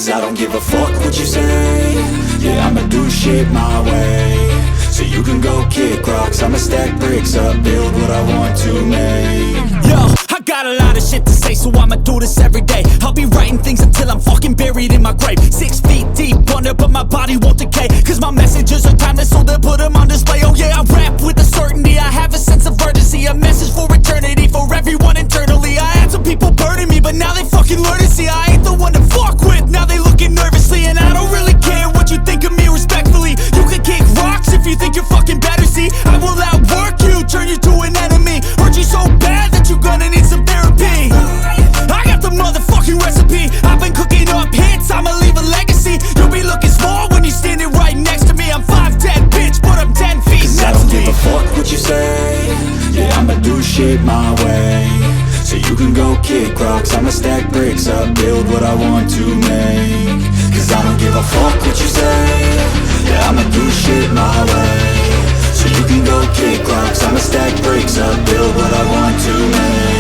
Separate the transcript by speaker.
Speaker 1: Cause I don't give a fuck what you say. Yeah, I'ma do shit my way. So you can go kick rocks, I'ma stack bricks up, build what I want to make.
Speaker 2: Yo, I got a lot of shit to say, so I'ma do this every day. I'll be writing things until I'm fucking buried in my grave. 6 feet deep under, but my body won't decay. Cause my messages are timeless, so they'll put them on display. Oh yeah, I rap with a certainty, I have a sense of urgency. A message for eternity, for everyone internally. I had some people burning me, but now they fucking learn to see I ain't the one to fuck with, now they looking nervously. And I don't really care what you think of me, respectfully. You can kick rocks if you think you're fucking better, see. I will outwork you, turn you to an enemy. Hurt you so bad that you're gonna need some therapy. I got the motherfucking recipe, I've been cooking up hits, I'ma leave a legacy. You'll be looking small when you're standing right next to me. I'm 5'10", bitch, but I'm 10 feet.
Speaker 1: Cause I don't give a fuck what you say. Yeah, I'ma do shit my way. So you can go kick rocks, I'ma stack bricks up, build what I want to make. Cause I don't give a fuck what you say. Yeah, I'ma do shit my way. So you can go kick rocks, I'ma stack bricks up, build what I want to make.